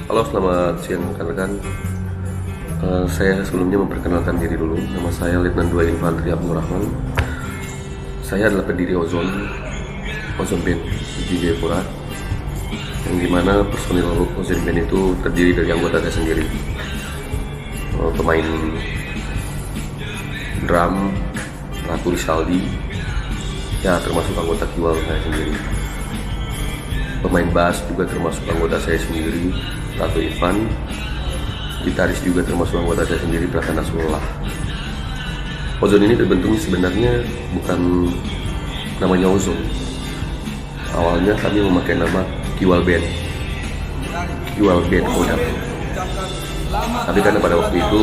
Halo, selamat siang rekan-rekan. Saya sebelumnya memperkenalkan diri dulu. Nama saya Letnan 2 Infantri Abdul Rahman. Saya adalah pendiri Ozon Band di Jayapura, yang dimana personil Ozon Band itu terdiri dari anggota saya sendiri. Pemain drum Ratu Risaldi, ya termasuk anggota Kiwal saya sendiri. Pemain bass juga termasuk anggota saya sendiri, Ratu Ivan. Gitaris juga termasuk anggota saya sendiri, Pratana Nasrullah. Ozon ini terbentuknya sebenarnya bukan namanya Ozon. Awalnya kami memakai nama Kiwal Band Kodam. Tapi karena pada waktu itu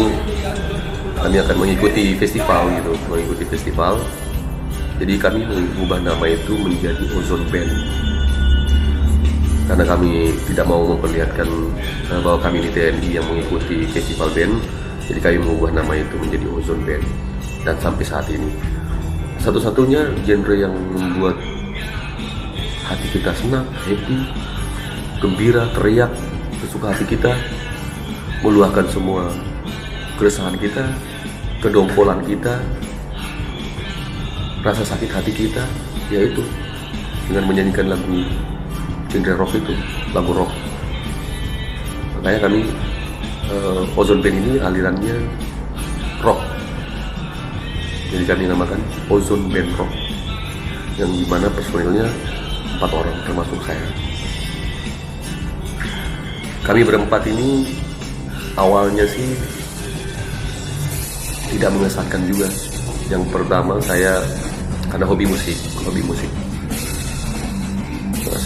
kami akan mengikuti festival, jadi kami mengubah nama itu menjadi Ozon Band. Karena kami tidak mau memperlihatkan bahwa kami ini TNI yang mengikuti festival band, jadi kami mengubah nama itu menjadi Ozon Band. Dan sampai saat ini, satu-satunya genre yang membuat hati kita senang, happy, gembira, teriak, sesuka hati kita, meluahkan semua keresahan kita, kedongkolan kita, rasa sakit hati kita, yaitu dengan menyanyikan lagu genre rock itu, lagu rock. Makanya kami Ozon Band ini alirannya rock, jadi kami namakan Ozon Band Rock, yang dimana personilnya 4 orang termasuk saya. Kami berempat ini awalnya sih tidak mengesankan juga. Yang pertama, saya karena hobi musik.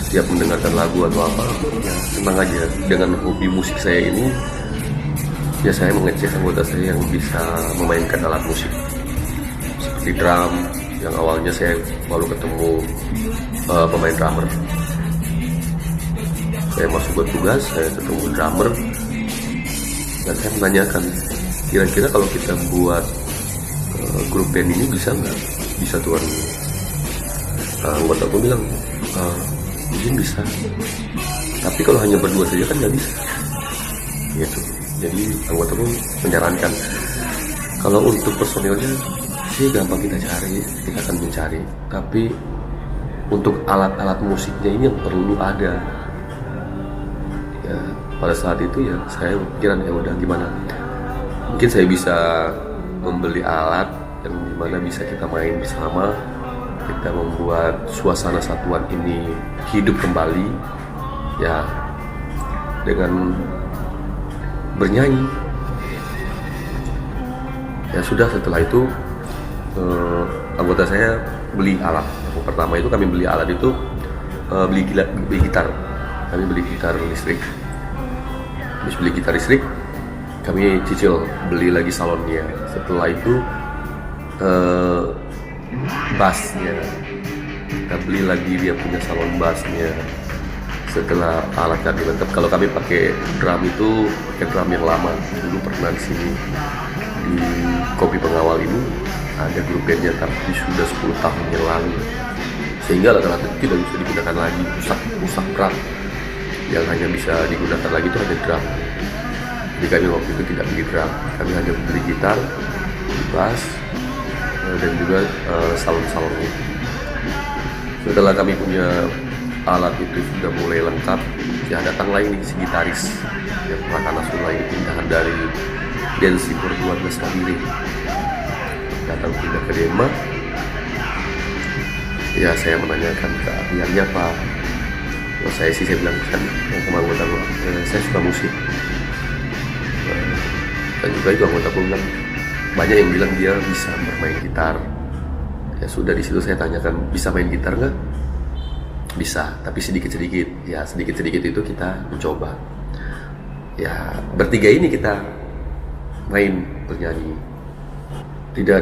Setiap mendengarkan lagu atau apa, ya senang aja dengan hobi musik saya ini. Ya saya mengecek anggota saya yang bisa memainkan alat musik seperti drum, yang awalnya saya baru ketemu pemain drummer. Saya masuk bertugas, saya ketemu drummer, dan saya menanyakan, kira-kira kalau kita buat grup band ini bisa nggak? Bisa tuan. Anggota aku bilang, mungkin bisa, tapi kalau hanya berdua saja kan nggak bisa gitu. Jadi anggota pun menyarankan, kalau untuk personilnya sih gampang kita cari, kita akan mencari, tapi untuk alat-alat musiknya ini yang perlu ada. Ya, pada saat itu ya saya pikiran, ya udah gimana, mungkin saya bisa membeli alat yang dimana bisa kita main bersama, kita membuat suasana satuan ini hidup kembali, ya dengan bernyanyi. Ya sudah, setelah itu anggota saya beli alat. Yang pertama itu kami beli alat itu beli gitar. Kami beli gitar listrik. Habis beli gitar listrik, kami cicil beli lagi salonnya. Setelah itu bassnya, kita beli lagi dia punya salon bassnya. Setelah alat kami lengkap, kalau kami pakai drum itu pakai drum yang lama, dulu pernah di sini di Kopi Pengawal ini ada grup bandnya, tapi sudah 10 tahun yang lalu, sehingga alat-alat itu tidak bisa digunakan lagi, rusak berat. Yang hanya bisa digunakan lagi itu hanya drum. Jadi kami waktu itu tidak beli drum, kami hanya beli gitar, bass, dan juga salon-salonnya. Setelah kami punya alat itu sudah mulai lengkap, ya datang lagi nih si gitaris, yang Pratana Nasrullah ini pindahan dari Dance Impor 12 Kabiri, datang pindah ke Demak. Ya saya menanyakan keahliannya apa. Kalau saya bilang kan sama anggota gue, saya suka musik. Dan juga itu anggota gue bilang, banyak yang bilang dia bisa bermain gitar. Ya sudah, di situ saya tanyakan, bisa main gitar nggak? Bisa, tapi sedikit-sedikit. Ya sedikit-sedikit itu kita mencoba. Ya bertiga ini kita main bernyanyi. Tidak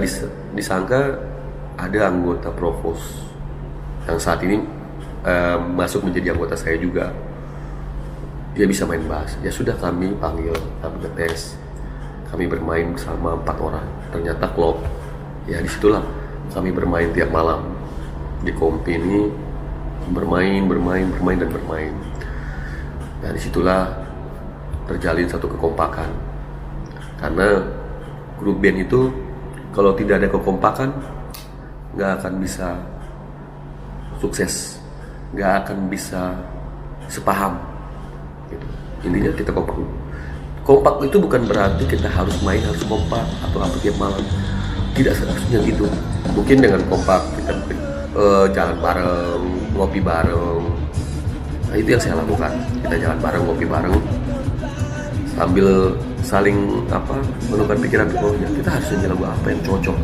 disangka ada anggota Provos yang saat ini masuk menjadi anggota saya juga. Dia bisa main bass. Ya sudah, kami panggil, kami ngetes, kami bermain bersama 4 orang. Ternyata klop. Ya disitulah kami bermain tiap malam di kompi ini, bermain. Dan disitulah terjalin satu kekompakan. Karena grup band itu kalau tidak ada kekompakan nggak akan bisa sukses, nggak akan bisa sepaham gitu. Intinya kita kompak. Kompak itu bukan berarti kita harus main harus kompak atau apa tiap malam, tidak seharusnya gitu. Mungkin dengan kompak kita jalan bareng, ngopi bareng. Nah, itu yang saya lakukan. Kita jalan bareng, ngopi bareng, sambil saling menukar pikiran. Oh ya, kita harus nyanyi lagu apa yang cocok.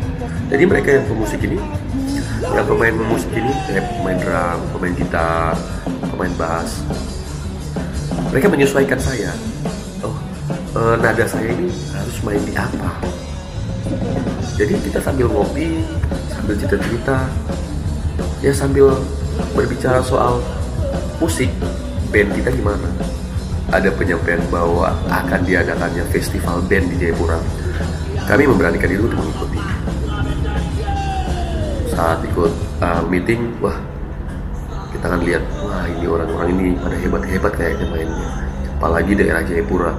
Jadi mereka yang pemusik ini, yang pemain musik ini, pemain drum, pemain gitar, pemain bass, mereka menyesuaikan saya. Nada saya ini harus main di apa. Jadi kita sambil ngopi, sambil cerita-cerita, ya sambil berbicara soal musik band kita gimana. Ada penyampaian bahwa akan diadakannya festival band di Jayapura. Kami memberanikan diri untuk mengikuti. Saat ikut meeting, wah kita akan lihat, wah ini orang-orang ini pada hebat-hebat kayaknya mainnya. Apalagi daerah Jayapura.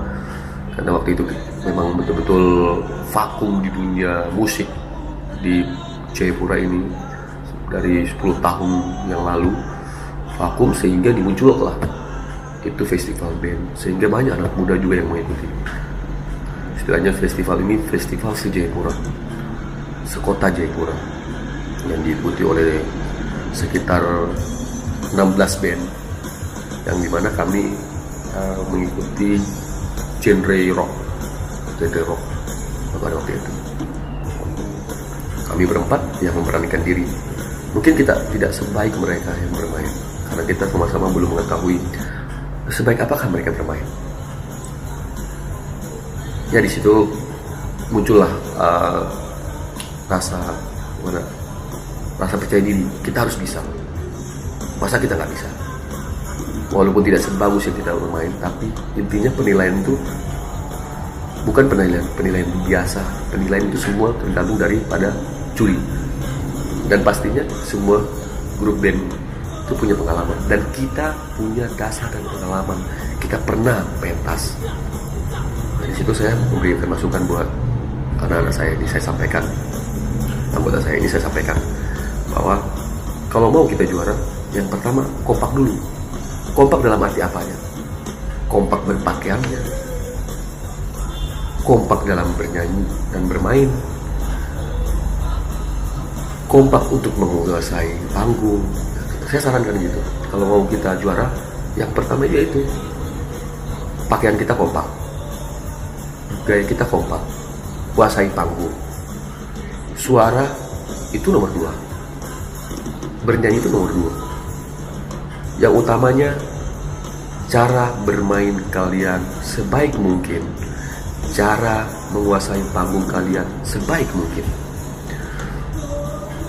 Karena waktu itu memang betul-betul vakum di dunia musik di Jayapura ini. Dari 10 tahun yang lalu vakum, sehingga dimunculkanlah itu festival band, sehingga banyak anak muda juga yang mengikuti. Istilahnya festival ini festival se-Jayapura, sekota Jayapura, yang diikuti oleh sekitar 16 band, yang dimana kami mengikuti genre rock pada waktu itu. Kami berempat yang memberanikan diri. Mungkin kita tidak sebaik mereka yang bermain, karena kita sama-sama belum mengetahui sebaik apakah mereka bermain. Ya di situ muncullah rasa percaya diri. Kita harus bisa. Masa kita nggak bisa? Walaupun tidak sebagus yang kita bermain, tapi intinya penilaian itu bukan penilaian biasa. Penilaian itu semua tergantung daripada juri. Dan pastinya semua grup band itu punya pengalaman, dan kita punya dasar dan pengalaman. Kita pernah pentas. Nah, di situ saya memberikan masukan buat anak-anak saya ini. Saya sampaikan, anggota saya ini saya sampaikan bahwa kalau mau kita juara, yang pertama kompak dulu. Kompak dalam arti apanya? Kompak berpakaiannya, kompak dalam bernyanyi dan bermain, kompak untuk menguasai panggung. Saya sarankan gitu. Kalau mau kita juara, yang pertama yaitu pakaian kita kompak, gaya kita kompak, kuasai panggung. Suara itu nomor 2, bernyanyi itu nomor 2. Yang utamanya cara bermain kalian sebaik mungkin, cara menguasai panggung kalian sebaik mungkin,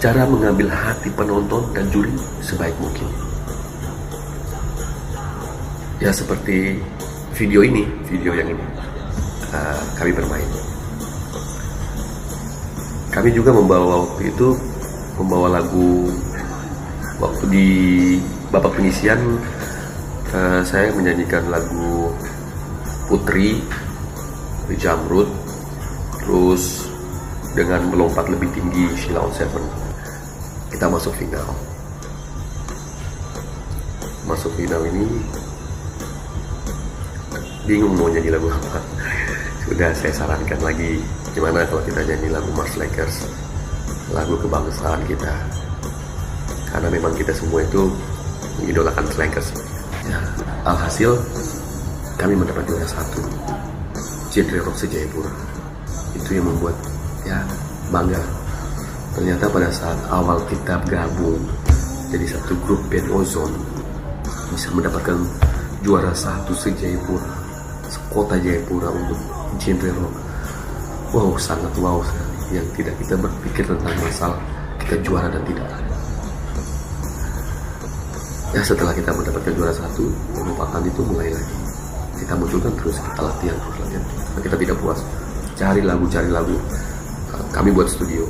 cara mengambil hati penonton dan juri sebaik mungkin. Ya seperti video yang ini, kami bermain. Kami juga waktu itu membawa lagu. Waktu di babak penyisian, saya menyanyikan lagu Putri di Jamrud, terus dengan melompat lebih tinggi Sheila on 7. Kita masuk final. Masuk final ini bingung mau nyanyi lagu apa. Sudah saya sarankan lagi, gimana kalau kita nyanyi lagu Mars Lakers, lagu kebangsaan kita. Karena memang kita semua itu mengidolakan Lakers. Ya, alhasil kami mendapat juara 1 genre rock se-Jayapura. Itu yang membuat ya bangga. Ternyata pada saat awal kita gabung jadi satu grup band Ozone, bisa mendapatkan juara 1 se-Jayapura, sekota Jayapura untuk genre rock. Wow, sangat wow sekali. Yang tidak kita berpikir tentang masalah kita juara dan tidak. Ya setelah kita mendapatkan juara 1, melupakan itu mulai lagi. Kita munculkan terus, kita latihan terus. Nah, kita tidak puas, cari lagu. Kami buat studio.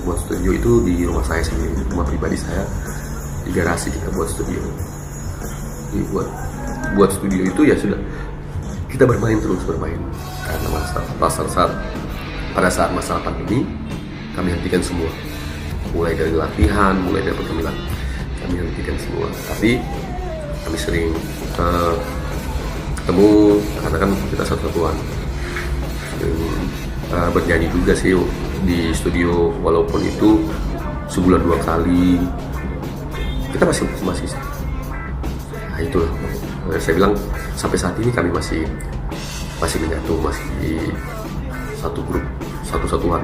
Buat studio itu di rumah saya sendiri, rumah pribadi saya, di garasi kita buat studio. Jadi buat studio itu ya sudah, kita bermain terus bermain karena pada saat masa pandemi kami hentikan semua, mulai dari latihan, mulai dari pertandingan kami hentikan semua. Tapi kami sering ketemu karena kan kita satu-satuan, bernyanyi juga sih di studio, walaupun itu sebulan 2 kali. Kita masih nah itu saya bilang sampai saat ini kami masih menyatu, masih di satu grup, satu-satuan,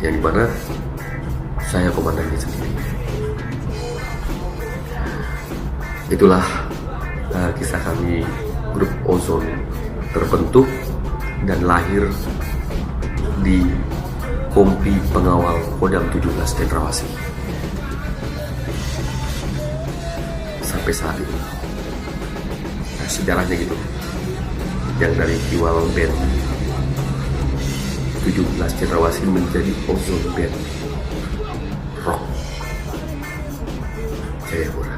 yang dimana saya komandannya sendiri. Itulah kisah kami, grup Ozon terbentuk dan lahir di Kompi Pengawal Kodam 17 Cendrawasih sampai saat ini. Nah, sejarahnya gitu, yang dari Kiwal Band 17 Cendrawasih menjadi Ozon Band Rock Jayapura.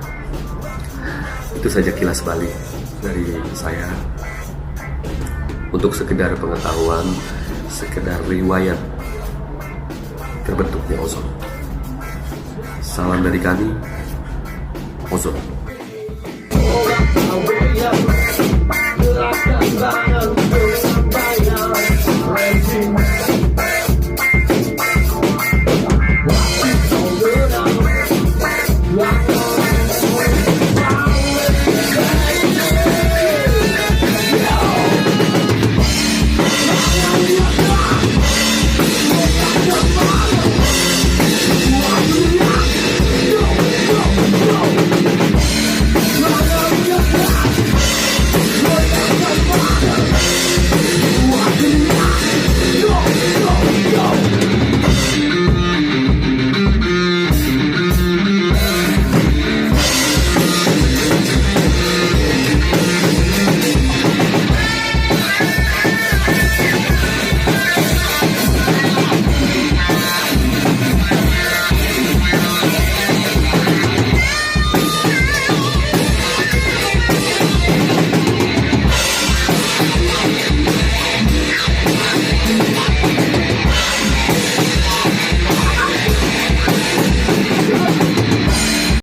Itu saja kilas balik dari saya untuk sekedar pengetahuan, sekedar riwayat terbentuknya Ozon. Salam dari kami, Ozon.